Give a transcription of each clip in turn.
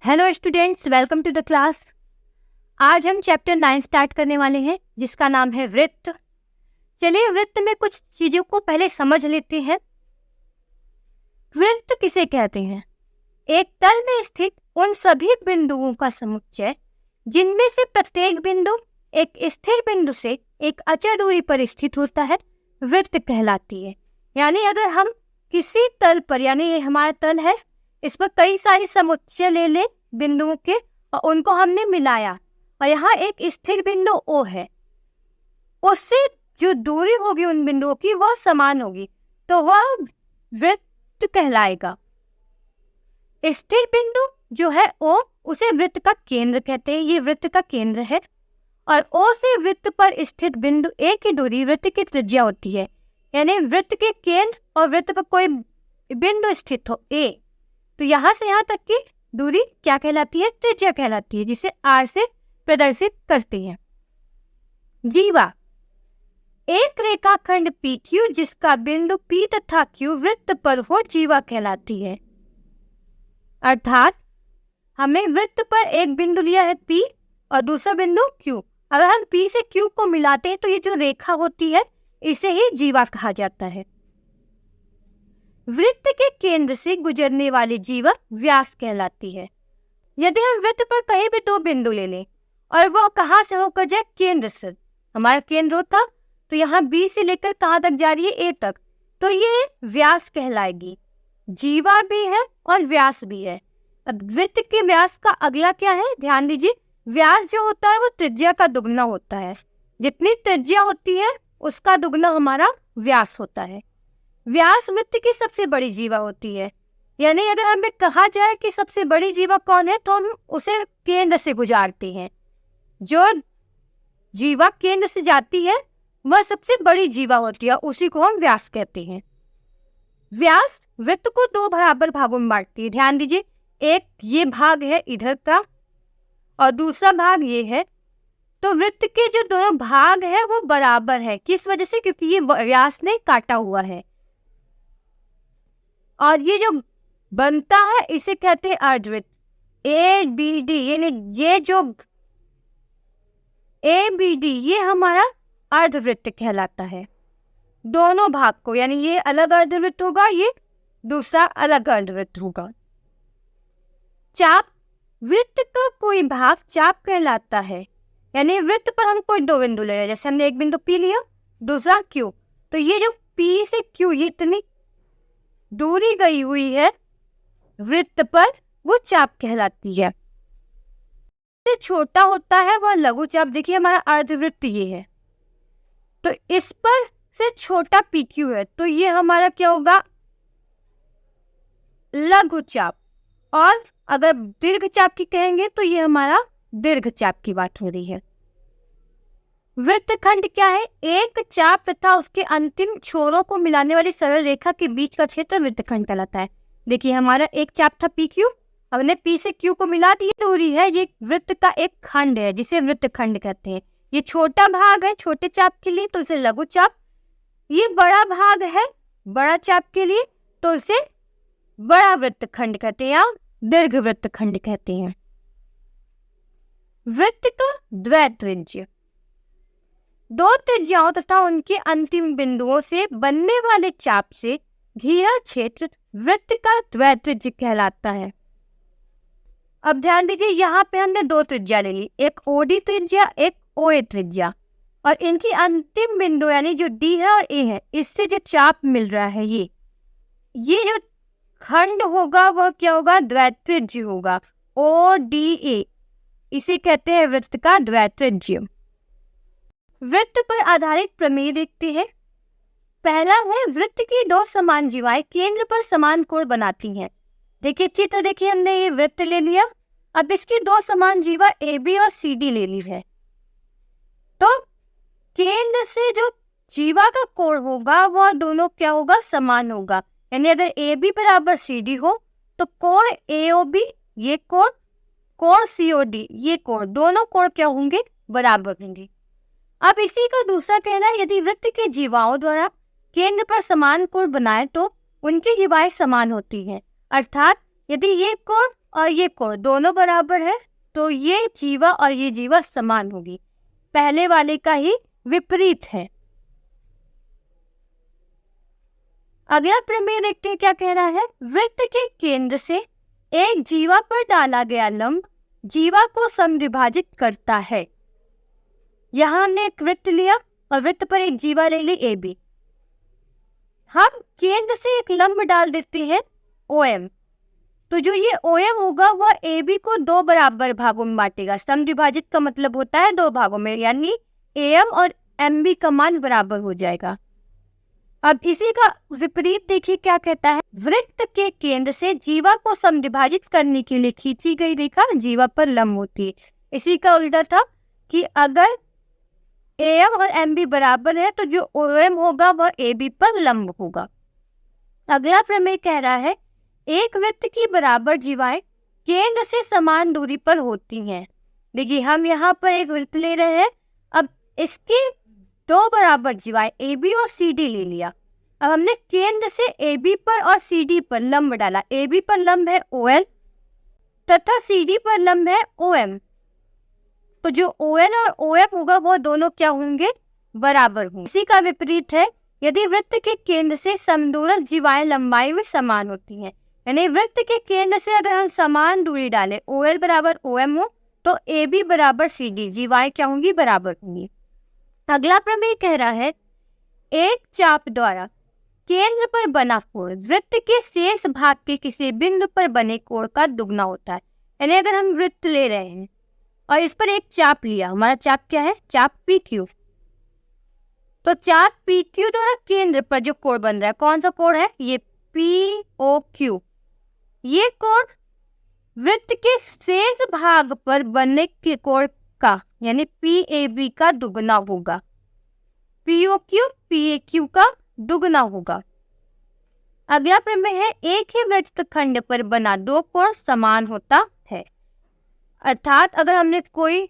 Hello students, welcome to the class. आज हम chapter 9 start करने वाले हैं जिसका नाम है वृत्त। चलिए वृत्त में कुछ चीजों को पहले समझ लेते हैं। वृत्त किसे कहते हैं? एक तल में स्थित उन सभी बिंदुओं का समुच्चय जिनमें से प्रत्येक बिंदु एक स्थिर बिंदु से एक अचर दूरी पर स्थित होता है, वृत्त कहलाती है। यानी अगर हम किसी तल पर, यानी ये हमारा तल है, इस पर कई सारे समुच्चय ले ले बिंदुओं के और उनको हमने मिलाया और यहाँ एक स्थिर बिंदु O है, उससे जो दूरी होगी उन बिंदुओं की वह समान होगी, तो वह वृत्त कहलाएगा। स्थिर बिंदु जो है O, उसे वृत्त का केंद्र कहते हैं। ये वृत्त का केंद्र है और O से वृत्त पर स्थित बिंदु A की दूरी वृत्त की त्रिज्या होती है। यानी वृत्त के केंद्र और वृत्त पर कोई बिंदु स्थित हो A, तो यहाँ से यहाँ तक की दूरी क्या कहलाती है? त्रिज्या कहलाती है, जिसे R से प्रदर्शित करते हैं। जीवा एक रेखाखंड PQ जिसका बिंदु P तथा Q वृत्त पर हो, जीवा कहलाती है। अर्थात हमें वृत्त पर एक बिंदु लिया है P और दूसरा बिंदु Q। अगर हम P से Q को मिलाते हैं तो ये जो रेखा होती है इसे ही जीवा कहा जाता है। वृत्त के केंद्र से गुजरने वाली जीवा व्यास कहलाती है। यदि हम वृत्त पर कहीं भी दो बिंदु ले लें और वह कहाँ से होकर जाए? केंद्र से। हमारा केंद्र होता तो यहाँ B से लेकर कहाँ तक जा रही है? A तक, तो ये व्यास कहलाएगी। जीवा भी है और व्यास भी है। अब वृत्त के व्यास का अगला क्या है? ध्यान दीजिए, व्यास जो होता है वो त्रिज्या का दुगना होता है। जितनी त्रिज्या होती है उसका दुगना हमारा व्यास होता है। व्यास वृत्त की सबसे बड़ी जीवा होती है। यानी अगर हमें कहा जाए कि सबसे बड़ी जीवा कौन है, तो हम उसे केंद्र से गुजारते हैं। जो जीवा केंद्र से जाती है वह सबसे बड़ी जीवा होती है, उसी को हम व्यास कहते हैं। व्यास वृत्त को दो बराबर भागों में बांटती है। ध्यान दीजिए, एक ये भाग है इधर का और दूसरा भाग ये है। तो वृत्त के जो दोनों भाग है वो बराबर है। किस वजह से? क्योंकि ये व्यास ने काटा हुआ है और ये जो बनता है इसे कहते हैं अर्धवृत्त। ABD, यानी ये जो ABD ये हमारा अर्धवृत्त कहलाता है। दोनों भाग को, यानी ये अलग अर्धवृत्त होगा, ये दूसरा अलग अर्धवृत्त होगा। चाप वृत्त का कोई भाग चाप कहलाता है। यानी वृत्त पर हम कोई दो बिंदु ले रहे हैं, जैसे हमने एक बिंदु P लिया, दूसरा Q, तो ये जो P से Q ये इतनी दूरी गई हुई है वृत्त पर, वो चाप कहलाती है। इससे छोटा होता है वह लघु चाप। देखिए हमारा अर्धवृत्त ये है, तो इस पर से छोटा PQ है, तो ये हमारा क्या होगा? लघु चाप। और अगर दीर्घ चाप की कहेंगे तो ये हमारा दीर्घ चाप की बात हो रही है। वृत्तखंड क्या है? एक चाप तथा उसके अंतिम छोरों को मिलाने वाली सरल रेखा के बीच का क्षेत्र वृत्तखंड कहलाता है। देखिए हमारा एक चाप था PQ, हमने P से Q को मिला दी, दूरी है, ये वृत्त का एक खंड है जिसे वृत्तखंड कहते हैं। ये छोटा भाग है छोटे चाप के लिए, तो इसे लघु चाप। ये बड़ा भाग है बड़ा चाप के लिए, तो इसे बड़ा वृत्तखंड कहते हैं या दीर्घ वृत्तखंड कहते हैं। वृत्त का द्वैत्रिज्य दो त्रिज्याओं तथा उनके अंतिम बिंदुओं से बनने वाले चाप से घिरा क्षेत्र वृत्त का द्वैत्रिज्य कहलाता है। अब ध्यान दीजिए, यहाँ पे हमने दो त्रिज्या ले ली, एक OD त्रिज्या, एक OA त्रिज्या, और इनकी अंतिम बिंदु यानी जो D है और A है, इससे जो चाप मिल रहा है ये जो खंड होगा वह क्या होगा? द्वैत्रिज्य होगा। ODA, इसे कहते हैं वृत्त का द्वैत्रिज्य। वृत्त पर आधारित प्रमेय देखते हैं। पहला है, वृत्त की दो समान जीवाएं केंद्र पर समान कोण बनाती हैं। देखिए चित्र, देखिए हमने ये वृत्त ले लिया, अब इसकी दो समान जीवा AB और CD ले ली है, तो केंद्र से जो जीवा का कोण होगा वह दोनों क्या होगा? समान होगा। यानी अगर AB बराबर CD हो तो कोण AOB ये कोण COD ये कोण, दोनों कोण क्या होंगे? बराबर होंगे। अब इसी का दूसरा कहना है, यदि वृत्त के जीवाओं द्वारा केंद्र पर समान कोण बनाए तो उनकी जीवाएं समान होती हैं। अर्थात यदि ये कोण और ये कोण दोनों बराबर है, तो ये जीवा और ये जीवा समान होगी। पहले वाले का ही विपरीत है। अगला प्रमेय देखते हैं क्या कह रहा है। वृत्त के केंद्र से एक जीवा पर डाला गया लंब जीवा को समद्विभाजित करता है। यहाँ हमने एक वृत्त लिया और वृत्त पर एक जीवा ले ली ए बी। हम केंद्र से एक लंब डाल देते हैं OM, तो जो ये OM होगा वह AB को 2 बराबर भागों में बांटेगा। समद्विभाजित का मतलब होता है 2 भागों में, यानी AM और MB का मान बराबर हो जाएगा। अब इसी का विपरीत देखिए क्या कहता है। वृत्त के केंद्र से जीवा को समद्विभाजित करने के लिए खींची गई रेखा जीवा पर लंब होती है। इसी का उल्टा था कि अगर AM और MB बराबर है तो जो OM होगा वह AB पर लंब होगा। अगला प्रमेय कह रहा है एक वृत्त की बराबर जीवाएं केंद्र से समान दूरी पर होती हैं। देखिए हम यहाँ पर एक वृत्त ले रहे हैं, अब इसकी 2 बराबर जीवाएं AB और CD ले लिया। अब हमने केंद्र से AB पर और CD पर लंब डाला। AB पर लंब है OL तथा CD पर लंब है OM, तो जो OL और OM होगा वो दोनों क्या होंगे, बराबर होंगे। इसी का विपरीत है यदि वृत्त के केंद्र से समदूरस्थ जीवाएं लंबाई में समान होती हैं, यानी वृत्त के केंद्र से अगर हम समान दूरी डालें OL बराबर OM हो तो AB बराबर CD, जीवाएं क्या होंगी, बराबर होंगी। अगला प्रमेय कह रहा है एक चाप द्वारा केंद्र पर बना कोण वृत्त के शेष भाग के किसी बिंदु पर बने कोण का दुगना होता है। यानी अगर हम वृत्त ले रहे हैं और इस पर एक चाप लिया, हमारा चाप क्या है, चाप PQ, तो चाप PQ द्वारा केंद्र पर जो कोण बन रहा है, कौन सा कोण है, ये POQ। ये कोण वृत्त के शेष भाग पर बनने के कोण का यानी PAB का दुगना होगा। POQ PAQ का दुगना होगा। अगला प्रमेय है एक ही वृत्तखंड पर बना 2 कोण समान होता है। अर्थात अगर हमने कोई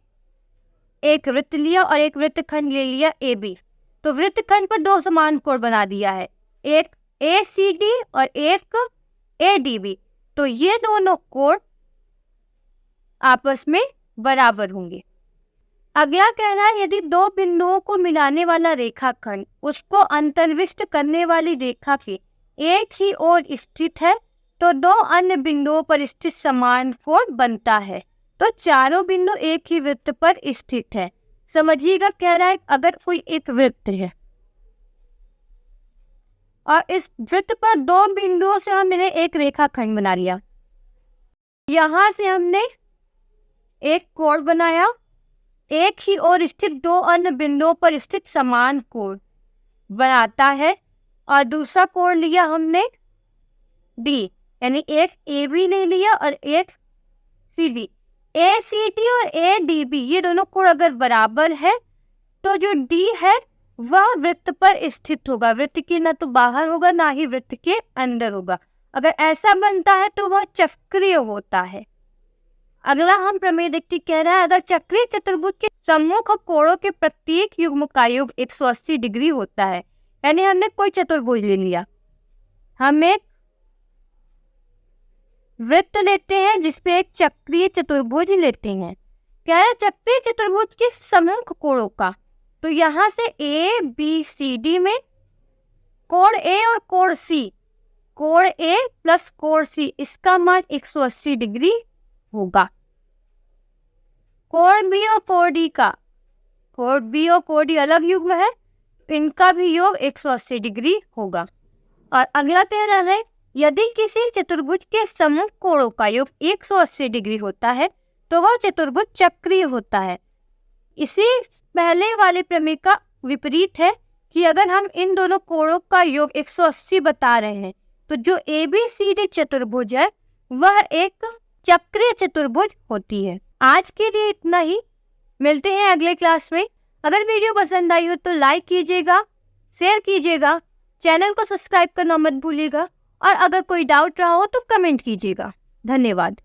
एक वृत्त लिया और एक वृत्तखंड ले लिया AB, तो वृत्तखंड पर 2 समान कोण बना दिया है, एक ACD और एक ADB, तो ये दोनों कोण आपस में बराबर होंगे। अगला कह रहा है यदि 2 बिंदुओं को मिलाने वाला रेखाखंड उसको अंतर्विष्ट करने वाली रेखा के एक ही ओर स्थित है तो 2 अन्य बिंदुओं पर स्थित समान कोण बनता है। तो चारों बिंदु एक ही वृत्त पर स्थित है। समझिएगा, कह रहा है अगर कोई एक वृत्त है और इस वृत्त पर 2 बिंदुओं से हमने एक रेखाखंड बना लिया, यहां से हमने एक कोण बनाया, एक ही ओर स्थित 2 अन्य बिंदुओं पर स्थित समान कोण बनाता है, और दूसरा कोण लिया हमने D, यानी एक AB ले लिया और एक CD। ACD और ADB ये दोनों कोण अगर बराबर है तो जो D है वह वृत्त पर स्थित होगा, वृत्त के न तो बाहर होगा ना ही वृत्त के अंदर होगा। अगर ऐसा बनता है तो वह चक्रीय होता है। अगला हम प्रमेय देखते कह रहा है अगर चक्रीय चतुर्भुज के सम्मुख कोणों के प्रत्येक युग्म का योग 180 डिग्री होता है, यानी हमने कोई चतुर्भुज ले लिया, हम एक वृत्त लेते हैं जिसपे एक चक्रीय चतुर्भुज लेते हैं। क्या है, चक्रीय चतुर्भुज के सम्मुख कोणों का, तो यहाँ से ABCD में कोण A और कोण C, कोण A प्लस कोण C इसका मान 180 डिग्री होगा। कोण B और कोण D का, कोण B और कोण D अलग युग्म है, इनका भी योग 180 डिग्री होगा। और अगला कह रहा है यदि किसी चतुर्भुज के सम्मुख कोणों का योग 180 डिग्री होता है तो वह चतुर्भुज चक्रीय होता है। इसी पहले वाले प्रमेय का विपरीत है कि अगर हम इन दोनों कोणों का योग 180 बता रहे हैं तो जो ABCD चतुर्भुज है वह एक चक्रीय चतुर्भुज होती है। आज के लिए इतना ही, मिलते हैं अगले क्लास में। अगर वीडियो पसंद आई हो तो लाइक कीजिएगा, शेयर कीजिएगा, चैनल को सब्सक्राइब करना मत भूलिएगा, और अगर कोई डाउट रहा हो तो कमेंट कीजिएगा। धन्यवाद।